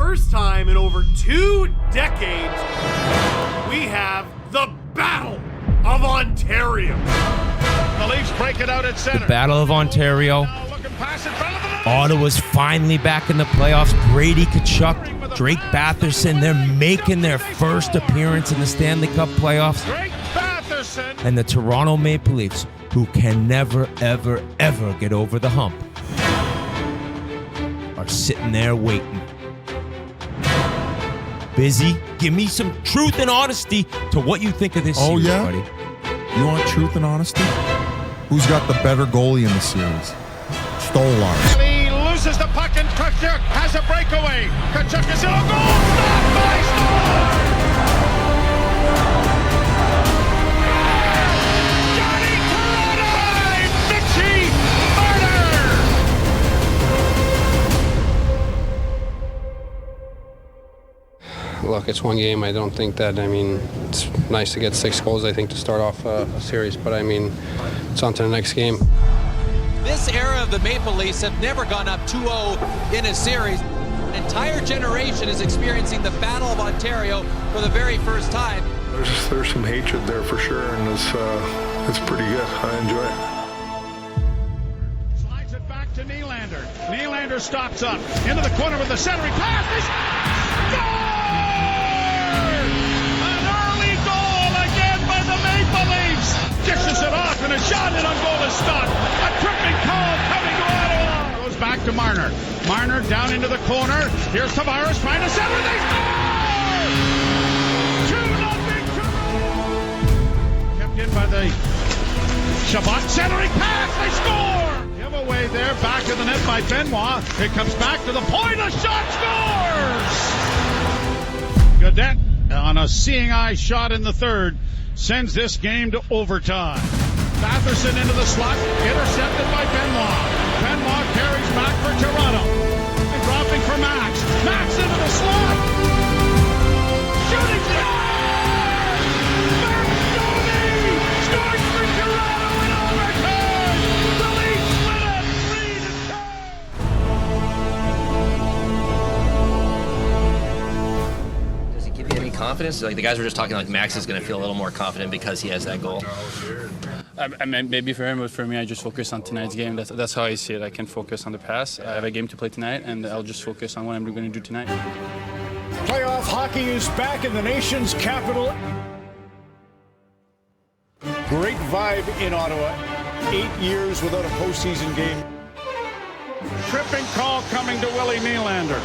first time in over 2 decades, we have the Battle of Ontario. The Leafs break it out at center. The Battle of Ontario. Ottawa's finally back in the playoffs. Brady Tkachuk, Drake Batherson, they're making their first appearance in the Stanley Cup playoffs. Drake Batherson. And the Toronto Maple Leafs, who can never, ever, ever get over the hump, are sitting there waiting. Busy, give me some truth and honesty to what you think of this series, buddy. You want truth and honesty? Who's got the better goalie in the series? Stolarz. He loses the puck and Tkachuk has a breakaway. Tkachuk is in a goal. Stopped by Stolarz. Johnny Toronto! Mitchie Marner! Look, it's one game. I don't think that, it's nice to get 6 goals, I think, to start off a series. But, it's on to the next game. This era of the Maple Leafs have never gone up 2-0 in a series. An entire generation is experiencing the Battle of Ontario for the very first time. There's some hatred there for sure, and it's pretty good. I enjoy it. Slides it back to Nylander. Nylander stops up into the corner with the centering pass. An early goal again by the Maple Leafs. Dishes it off and a shot in on goal to stop. A tripping call coming to Ottawa. Goes back to Marner. Marner down into the corner. Here's Tavares trying to center. They score! 2-0 Toronto. Kept in by the Shabbat centering pass. They score! Giveaway there. Back of the net by Benoit. It comes back to the point. A shot scores! Gaudette on a seeing eye shot in the third sends this game to overtime. Batherson into the slot, intercepted by Benoit. Benoit carries back for Toronto. And dropping for Max. Max into the slot. Shooting shot! Bertoni scores for Toronto in overtime. The Leafs win it 3-2. Does he give you any confidence? Like the guys were just talking, like Max is going to feel a little more confident because he has that goal. I mean, maybe for him, but for me, I just focus on tonight's game. That's how I see it. I can focus on the past. I have a game to play tonight, and I'll just focus on what I'm going to do tonight. Playoff hockey is back in the nation's capital. Great vibe in Ottawa. 8 years without a postseason game. Tripping call coming to Willie Nylander.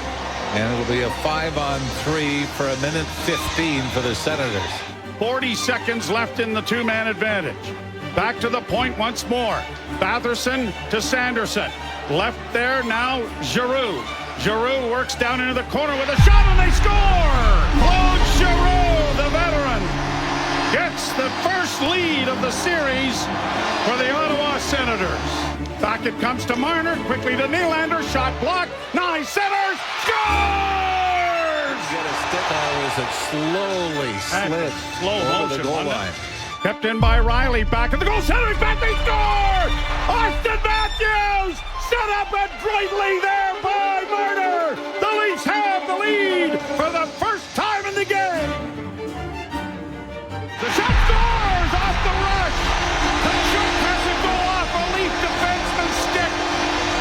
And it'll be a 5-on-3 for 1:15 for the Senators. 40 seconds left in the two-man advantage. Back to the point once more. Batherson to Sanderson. Left there now, Giroux. Giroux works down into the corner with a shot and they score! Claude Giroux, the veteran, gets the first lead of the series for the Ottawa Senators. Back it comes to Marner, quickly to Nylander, shot blocked, nice centers, scores! Get a stick out as it slowly slid over the goal line. Kept in by Riley, back at the goal center, back, they score! Austin Matthews set up adroitly there by Marner. The Leafs have the lead for the first time in the game. The shot scores off the rush. The shot has to go off a Leaf defenseman's stick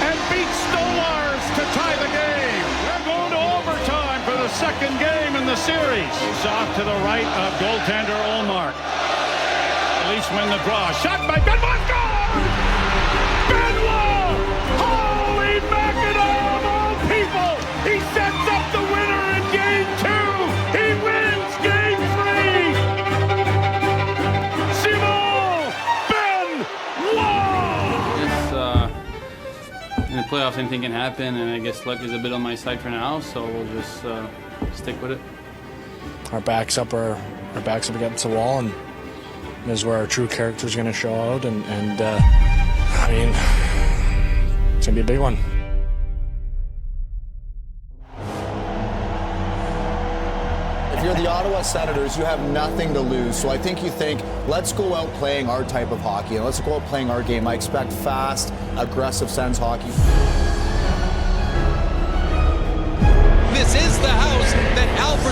and beats Stolarz to tie the game. We're going to overtime for the second game in the series. It's off to the right of goaltender Ullmark. Leafs win the draw. Shot by Benoit. Score! Benoit! Holy mackerel of all people! He sets up the winner in Game 2. He wins Game 3. Simon Benoit! In the playoffs, anything can happen, and I guess luck is a bit on my side for now, so we'll just stick with it. Our backs up against the wall, and this is where our true character is going to show out, and I mean, it's going to be a big one. If you're the Ottawa Senators, you have nothing to lose. So I think you think, let's go out playing our type of hockey, and let's go out playing our game. I expect fast, aggressive Sens hockey. This is the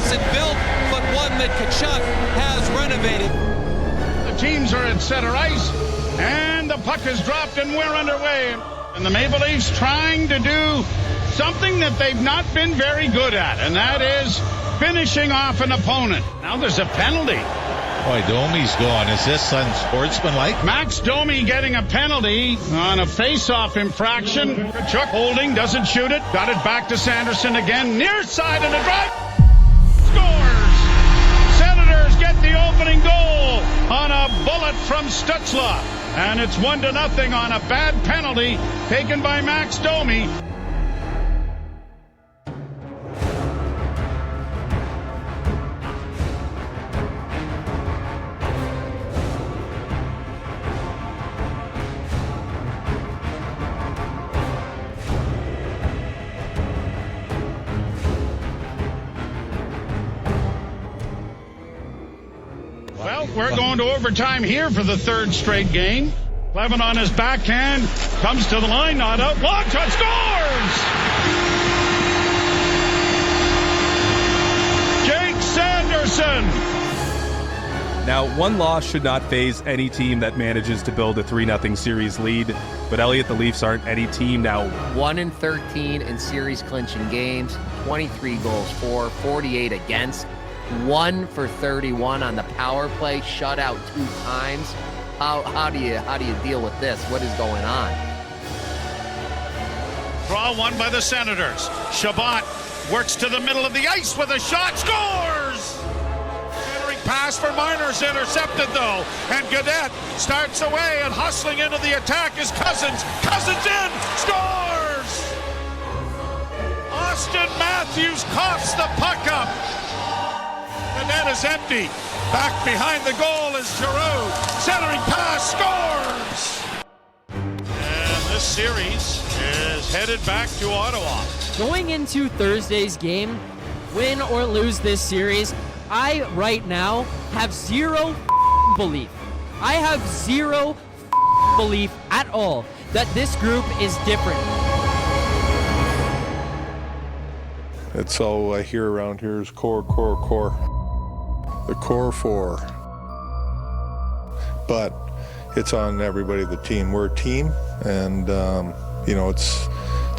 decent build, but one that Tkachuk has renovated. The teams are at center ice, and the puck is dropped, and we're underway. And the Maple Leafs trying to do something that they've not been very good at, and that is finishing off an opponent. Now there's a penalty. Boy, Domi's gone. Is this unsportsmanlike? Max Domi getting a penalty on a face-off infraction. Tkachuk holding, doesn't shoot it. Got it back to Sanderson again. Near side and a drive. Scores! Senators get the opening goal on a bullet from Stützle. And it's 1-0 on a bad penalty taken by Max Domi. Well, we're going to overtime here for the third straight game. Levin on his backhand, comes to the line, not out, long shot, scores! Jake Sanderson! Now, one loss should not faze any team that manages to build a 3-0 series lead, but Elliot, the Leafs aren't any team now. 1-13 in series clinching games, 23 goals for, 48 against. 1 for 31 on the power play, shut out 2 times. How do you deal with this? What is going on? Draw one by the Senators. Shabbat works to the middle of the ice with a shot, scores! Entering pass for Marner's intercepted though, and Gaudette starts away and hustling into the attack is Cousins. Cousins in, scores! Austin Matthews coughs the puck up. The net is empty. Back behind the goal is Giroux. Centering pass, scores! And this series is headed back to Ottawa. Going into Thursday's game, win or lose this series, I right now have zero belief. I have zero belief at all that this group is different. It's all I hear around here is core. The core four. But it's on everybody, the team. We're a team, and it's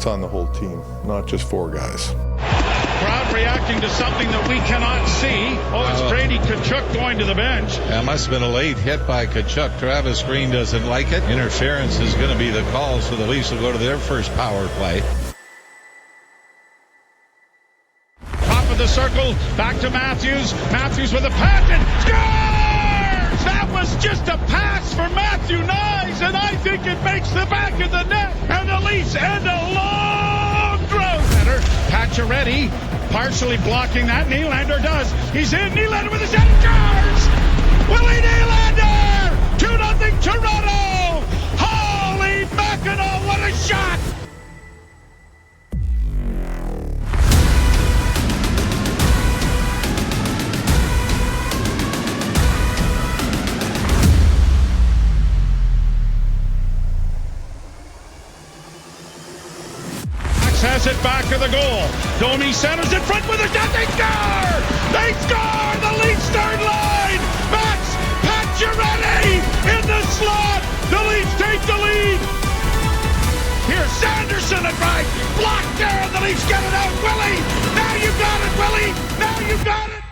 on the whole team, not just 4 guys. Crowd reacting to something that we cannot see. It's Brady Tkachuk going to the bench. That must have been a late hit by Tkachuk. Travis Green doesn't like it. Interference is going to be the call, so the Leafs will go to their first power play. The circle, back to Matthews. Matthews with a pass and scores! That was just a pass for Matthew Nyes, and I think it makes the back of the net. And the Leafs end a long drought. Center, Pacioretty partially blocking that. Nylander does. He's in. Nylander with a shot. Scores! Willie Nylander! 2-0 Toronto! Holy mackerel, what a shot! Has it back of the goal. Domi centers in front with a shot. They score! They score! The Leafs third line! Max Pacioretty in the slot! The Leafs take the lead! Here's Sanderson at right. Blocked there, and the Leafs get it out. Willie! Now you got it, Willie! Now you got it!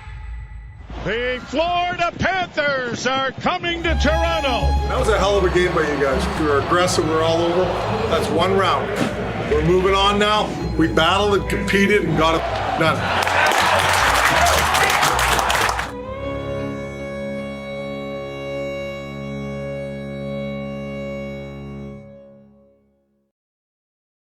The Florida Panthers are coming to Toronto. That was a hell of a game by you guys. We were aggressive. We were all over. That's one round. We're moving on now. We battled and competed and got it done.